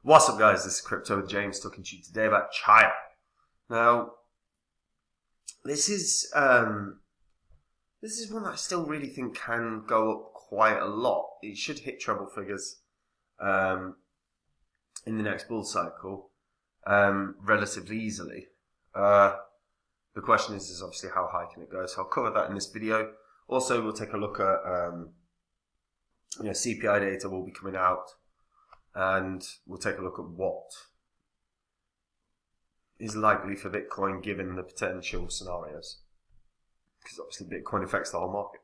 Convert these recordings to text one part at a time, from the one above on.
What's up, guys? This is Crypto with James talking to you today about Chia. Now, this is one that I still really think can go up quite a lot. It should hit treble figures in the next bull cycle relatively easily. The question is obviously how high can it go? So I'll cover that in this video. Also, we'll take a look at CPI data will be coming out. And we'll take a look at what is likely for Bitcoin given the potential scenarios. Because obviously Bitcoin affects the whole market.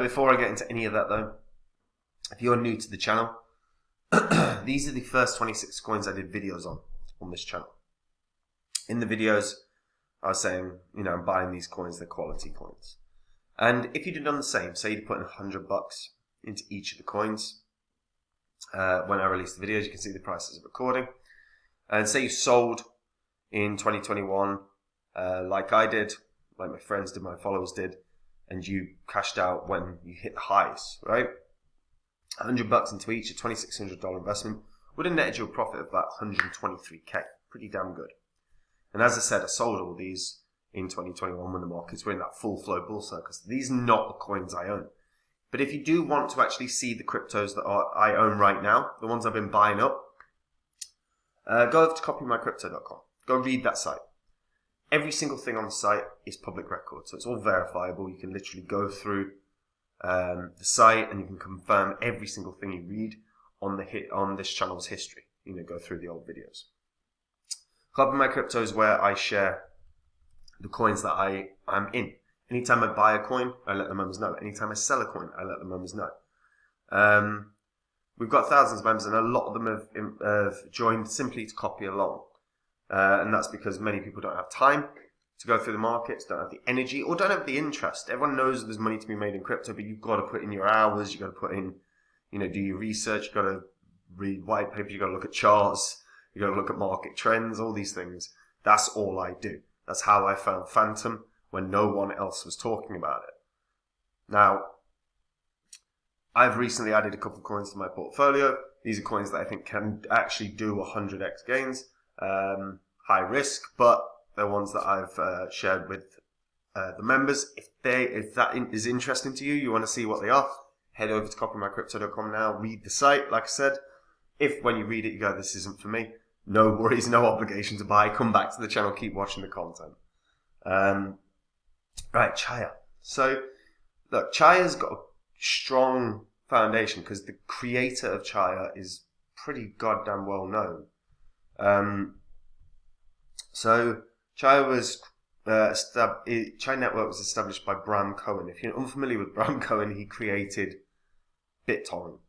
Before I get into any of that though, if you're new to the channel, these are the first 26 coins I did videos on this channel. In the videos, I was saying, I'm buying these coins, they're quality coins. And if you'd have done the same, say you'd put in $100 into each of the coins, when I release the videos, you can see the prices of recording. And say you sold in 2021, like I did, like my friends did, my followers did, and you cashed out when you hit the highs, right? $100 into each, a $2,600 investment would have netted you a profit of about 123k. Pretty damn good. And as I said, I sold all these in 2021 when the markets were in that full flow bull cycle. So these are not the coins I own. But if you do want to actually see the cryptos that I own right now, the ones I've been buying up, go over to copymycrypto.com. Go read that site. Every single thing on the site is public record, so it's all verifiable. You can literally go through the site and you can confirm every single thing you read on this channel's history. Go through the old videos. Copy My Crypto is where I share the coins that I am in. Anytime I buy a coin, I let the members know. Anytime I sell a coin, I let the members know. We've got thousands of members, and a lot of them have joined simply to copy along. And that's because many people don't have time to go through the markets, don't have the energy, or don't have the interest. Everyone knows there's money to be made in crypto, but you've got to put in your hours, you've got to put in, do your research, you've got to read white paper, you've got to look at charts, you've got to look at market trends, all these things. That's all I do. That's how I found Phantom when no one else was talking about it. Now, I've recently added a couple of coins to my portfolio. These are coins that I think can actually do 100x gains. High risk, but they're ones that I've shared with the members. If that is interesting to you, you want to see what they are, head over to copymycrypto.com now, read the site, like I said. If when you read it you go, this isn't for me, no worries, no obligation to buy. Come back to the channel, keep watching the content. Right, Chia. So, look, Chia's got a strong foundation because the creator of Chia is pretty goddamn well known. So, Chia Network was established by Bram Cohen. If you're unfamiliar with Bram Cohen, he created BitTorrent.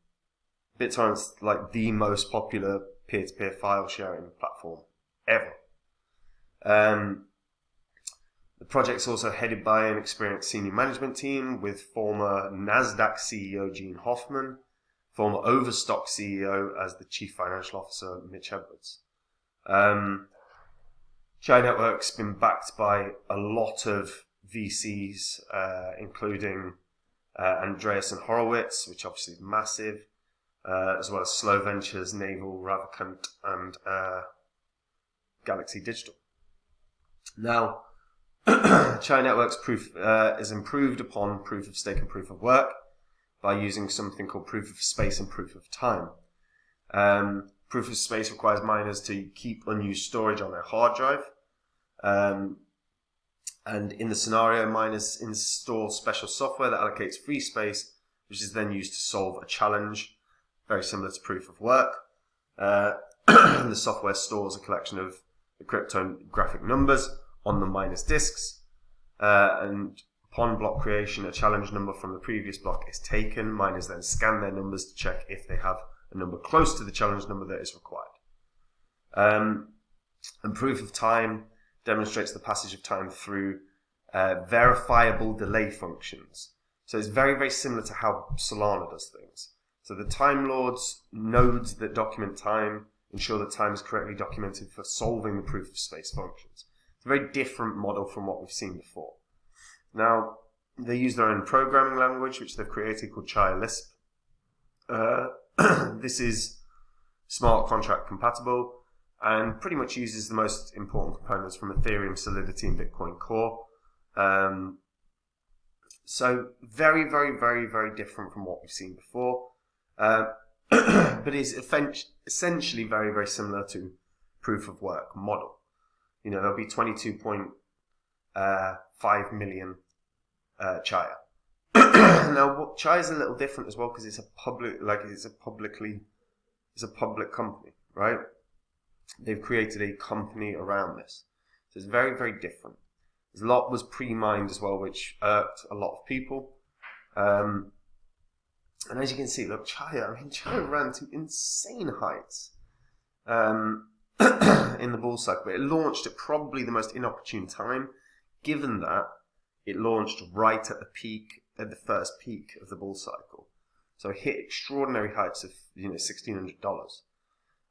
BitTorrent's like the most popular peer-to-peer file sharing platform ever. The project's also headed by an experienced senior management team with former NASDAQ CEO Gene Hoffman, former Overstock CEO as the Chief Financial Officer Mitch Edwards. Chia Network's been backed by a lot of VCs, including Andreessen Horowitz, which obviously is massive, as well as Slow Ventures, Naval, Ravikant, and Galaxy Digital. Now, Chia Network's proof is improved upon proof of stake and proof of work by using something called proof of space and proof of time. Proof of space requires miners to keep unused storage on their hard drive. And in the scenario, miners install special software that allocates free space, which is then used to solve a challenge, very similar to proof of work. The software stores a collection of the cryptographic numbers on the miner's disks, and upon block creation, a challenge number from the previous block is taken. Miners then scan their numbers to check if they have a number close to the challenge number that is required. And proof of time demonstrates the passage of time through verifiable delay functions. So it's very, very similar to how Solana does things. So the Time Lords nodes that document time ensure that time is correctly documented for solving the proof of space functions. It's a very different model from what we've seen before. Now, they use their own programming language, which they've created called Chia Lisp. This is smart contract compatible, and pretty much uses the most important components from Ethereum, Solidity, and Bitcoin Core. So very, very, very, very different from what we've seen before, but is essentially very, very similar to proof of work model. There'll be 22.5 million Chia. Now, Chia is a little different as well because it's a public company, right? They've created a company around this, so it's very, very different. A lot was pre-mined as well, which irked a lot of people. And as you can see, look, Chia ran to insane heights in the bull cycle, but it launched at probably the most inopportune time, given that it launched right at the first peak of the bull cycle. So it hit extraordinary heights of $1,600.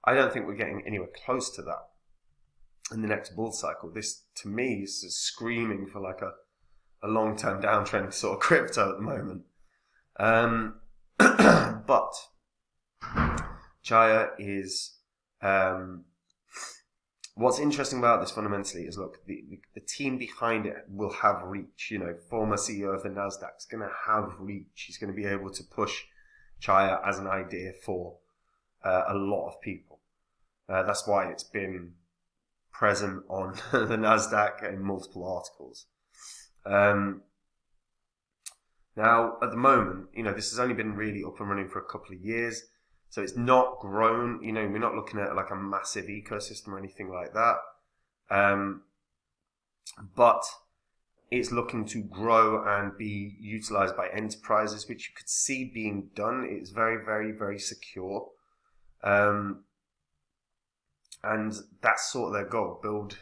I don't think we're getting anywhere close to that in the next bull cycle. This, to me, is screaming for like a long-term downtrend sort of crypto at the moment. But Chia is what's interesting about this fundamentally is, look, the team behind it will have reach. Former CEO of the Nasdaq is going to have reach. He's going to be able to push Chia as an idea for a lot of people. That's why it's been present on the Nasdaq in multiple articles. Now, at the moment, this has only been really up and running for a couple of years, so it's not grown. We're not looking at like a massive ecosystem or anything like that. But it's looking to grow and be utilized by enterprises, which you could see being done. It's very, very, very secure. And that's sort of their goal, build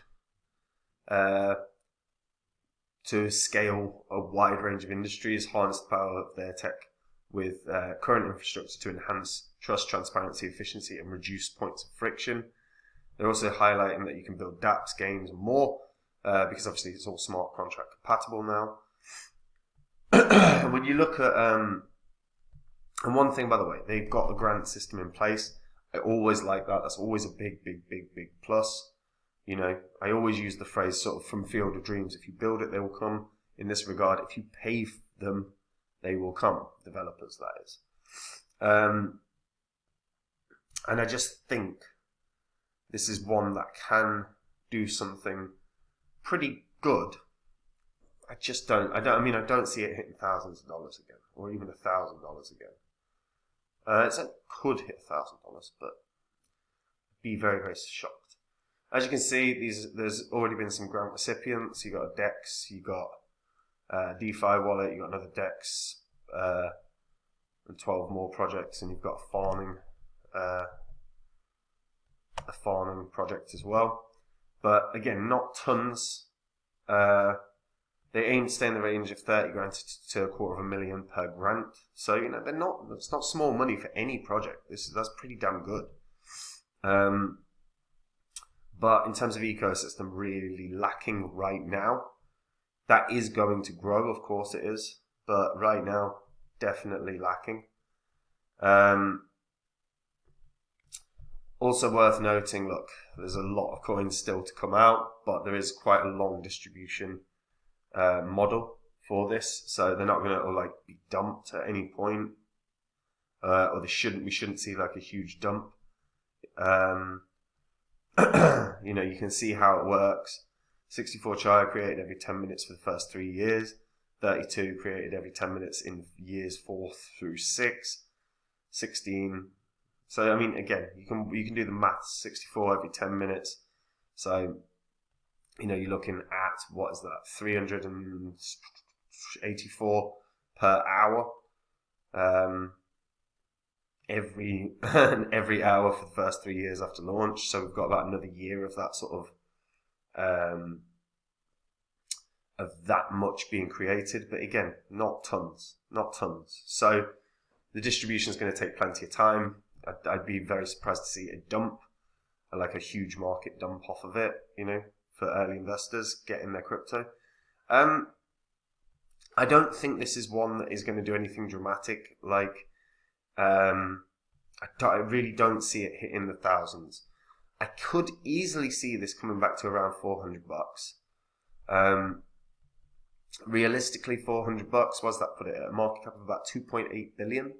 to scale a wide range of industries, harness the power of their tech with current infrastructure to enhance trust, transparency, efficiency, and reduce points of friction. They're also highlighting that you can build dApps, games, and more, because obviously it's all smart contract compatible now. And when you look at, and one thing, by the way, they've got a grant system in place. I always like that. That's always a big, big, big, big plus. I always use the phrase sort of from Field of Dreams. If you build it, they will come. In this regard, if you pay them, they will come. Developers, that is. And I just think this is one that can do something pretty good. I don't see it hitting thousands of dollars again, or even $1,000 again. It could hit $1,000, but be very, very shocked. As you can see, there's already been some grant recipients. You got a DEX, you got a DeFi wallet, you got another DEX, and 12 more projects, and you've got a farming project as well. But again, not tons. They aim to stay in the range of 30 grand to $250,000 per grant. So it's not small money for any project. That's pretty damn good. But in terms of ecosystem, really lacking right now. That is going to grow, of course it is, but right now, definitely lacking. Also worth noting, look, there's a lot of coins still to come out, but there is quite a long distribution model for this, so they're not going to be dumped at any point, or we shouldn't see like a huge dump. You can see how it works. 64 Chia created every 10 minutes for the first 3 years. 32 created every 10 minutes in years 4 through 6. 16. So again, you can do the maths. 64 every 10 minutes. So you're looking at, what is that? 384 per hour. Every hour for the first 3 years after launch. So we've got about another year of that sort of that much being created, but again, not tons. So the distribution is going to take plenty of time. I'd be very surprised to see a dump, like a huge market dump off of it, for early investors getting their crypto. I don't think this is one that is going to do anything dramatic like I really don't see it hitting the thousands. I could easily see this coming back to around $400. Realistically, $400, what's that put it at? A market cap of about 2.8 billion,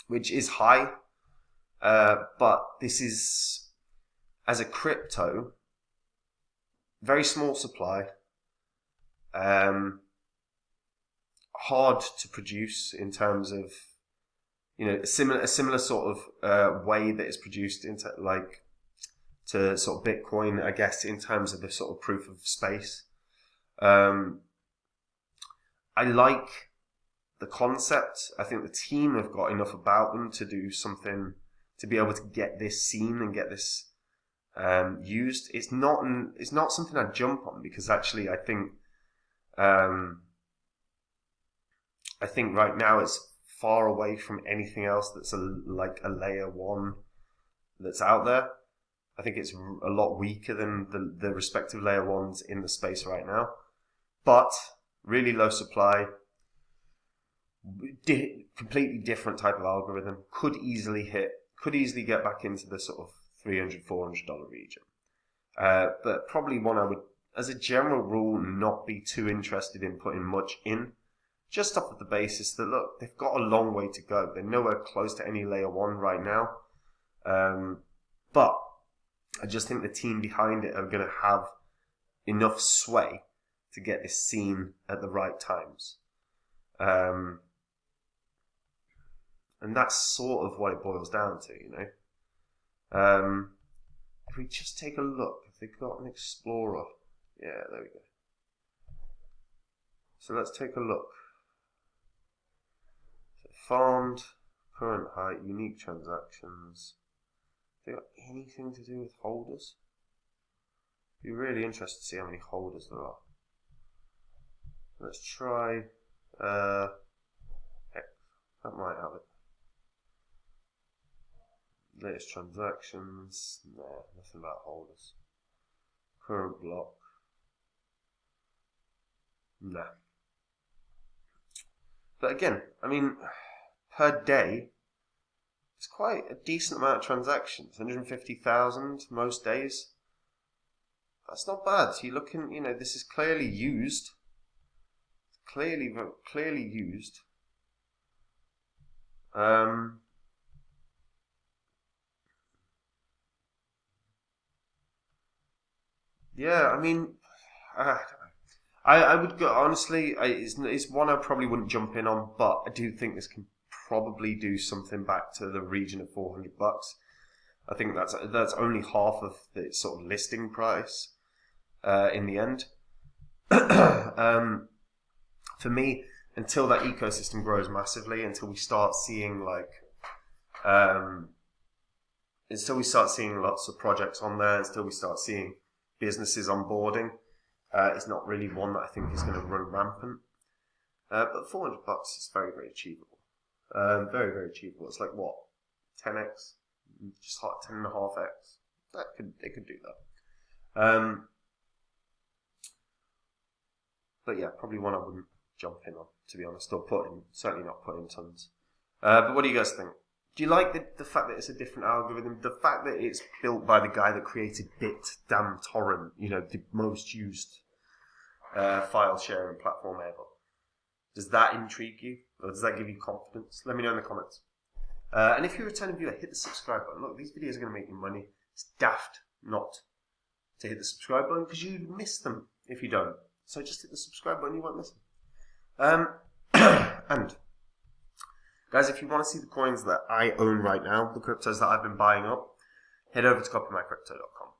which is high. But this is, as a crypto, very small supply, hard to produce in terms of, a similar sort of way that it's produced into to sort of Bitcoin, I guess, in terms of the sort of proof of space. I like the concept. I think the team have got enough about them to do something, to be able to get this seen and get this used. It's not something I'd jump on, because actually I think right now it's far away from anything else that's like a layer one that's out there. I think it's a lot weaker than the respective layer ones in the space right now. But really low supply, completely different type of algorithm, could easily get back into the sort of $300, $400 region. But probably one I would, as a general rule, not be too interested in putting much in, just off of the basis that, look, they've got a long way to go. They're nowhere close to any layer one right now. But I just think the team behind it are going to have enough sway to get this seen at the right times. And that's sort of what it boils down to, If we just take a look, if they've got an explorer. Yeah, there we go. So let's take a look. So farmed, current height, unique transactions. Have they got anything to do with holders? Be really interested to see how many holders there are. Let's try X. That might have it. Latest transactions. No, nothing about holders. Current block. No. But again, I mean, per day, it's quite a decent amount of transactions. 150,000 most days. That's not bad. So you're looking, this is clearly used. Clearly used. Yeah, I mean, I don't know. I would go, honestly, it's one I probably wouldn't jump in on, but I do think this can probably do something back to the region of $400. I think that's only half of the sort of listing price in the end. For me, until that ecosystem grows massively, until we start seeing lots of projects on there, until we start seeing businesses onboarding, it's not really one that I think is going to run rampant. But $400 is very, very achievable. Very, very achievable. It's like what, 10x, just 10.5x. They could do that. But yeah, probably one I wouldn't jump in on, to be honest, or certainly not put in tons. But what do you guys think? Do you like the fact that it's a different algorithm? The fact that it's built by the guy that created BitDamnTorrent, the most used file sharing platform ever. Does that intrigue you? Or does that give you confidence? Let me know in the comments. And if you're a returning viewer, hit the subscribe button. Look, these videos are going to make you money. It's daft not to hit the subscribe button, because you'd miss them if you don't. So just hit the subscribe button, you won't miss them. And guys, if you want to see the coins that I own right now, the cryptos that I've been buying up, head over to copymycrypto.com.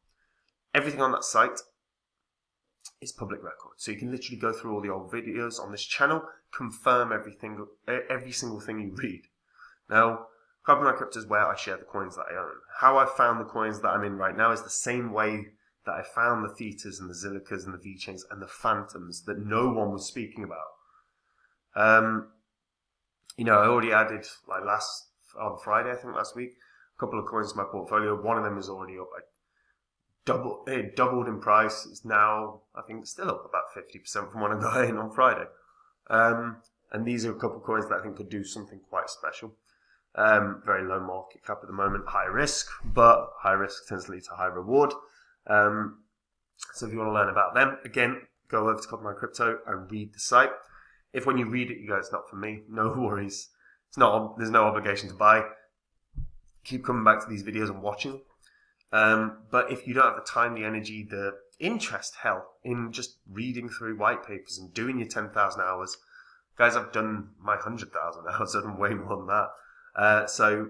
Everything on that site is public record. So you can literally go through all the old videos on this channel, confirm every single thing you read. Now, Copy My Crypto is where I share the coins that I own. How I found the coins that I'm in right now is the same way that I found the Thetas and the Zilicas and the V-Chains and the Phantoms that no one was speaking about. I already added, on Friday, I think last week, a couple of coins to my portfolio. One of them is already up, it doubled in price. It's now, I think, still up about 50% from when I got in on Friday. And And these are a couple of coins that I think could do something quite special. Very low market cap at the moment, high risk, but high risk tends to lead to high reward. So if you want to learn about them, again, go over to Copy My Crypto and read the site. If when you read it you go, it's not for me, no worries. There's no obligation to buy. Keep coming back to these videos and watching. But if you don't have the time, the energy, the interest, hell, in just reading through white papers and doing your 10,000 hours, guys, I've done my 100,000 hours. I've done way more than that. So,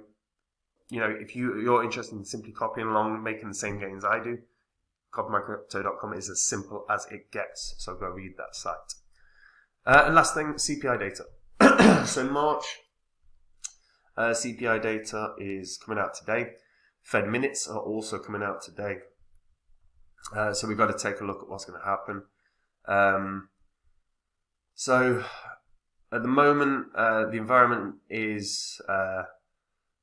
if you're interested in simply copying along, making the same gains I do, copymycrypto.com is as simple as it gets. So go read that site. And last thing, CPI data. So March CPI data is coming out today. Fed minutes are also coming out today. So we've got to take a look at what's going to happen. So at the moment, the environment is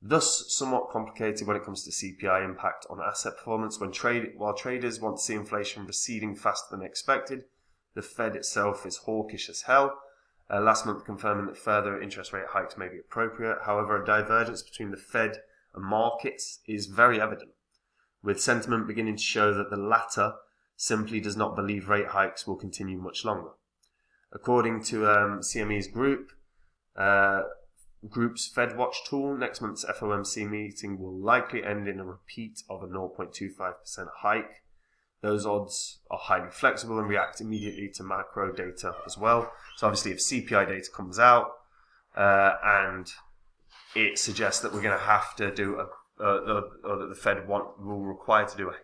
thus somewhat complicated when it comes to CPI impact on asset performance. While traders want to see inflation receding faster than expected, the Fed itself is hawkish as hell. Last month confirming that further interest rate hikes may be appropriate. However, a divergence between the Fed and markets is very evident, with sentiment beginning to show that the latter simply does not believe rate hikes will continue much longer. According to CME's group's Fed Watch tool, next month's FOMC meeting will likely end in a repeat of a 0.25% hike. Those odds are highly flexible and react immediately to macro data as well. So obviously if CPI data comes out and it suggests that we're going to have to do or that the Fed will require to do a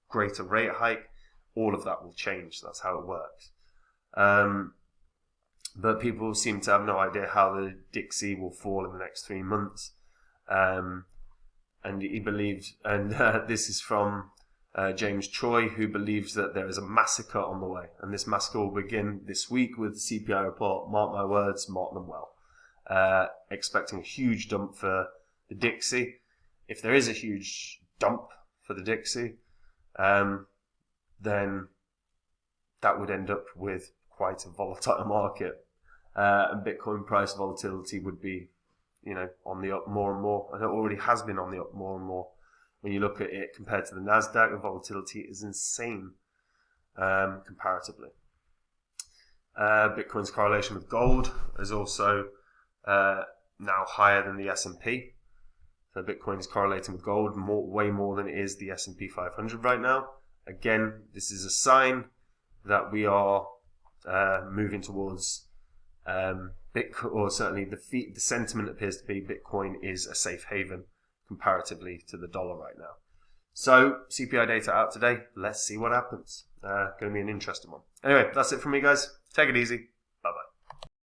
greater rate hike, all of that will change. That's how it works. But people seem to have no idea how the Dixie will fall in the next 3 months. And he believed, and this is from James Troy, who believes that there is a massacre on the way. And this massacre will begin this week with the CPI report. Mark my words, mark them well. Expecting a huge dump for the Dixie. If there is a huge dump for the Dixie, then that would end up with quite a volatile market. And Bitcoin price volatility would be, on the up more and more. And it already has been on the up more and more. When you look at it compared to the Nasdaq, the volatility is insane comparatively. Bitcoin's correlation with gold is also now higher than the S&P. So Bitcoin is correlating with gold way more than it is the S&P 500 right now. Again, this is a sign that we are moving towards Bitcoin, or certainly the sentiment appears to be Bitcoin is a safe haven comparatively to the dollar right now. So CPI data out today. Let's see what happens. Going to be an interesting one. Anyway, that's it from me, guys. Take it easy.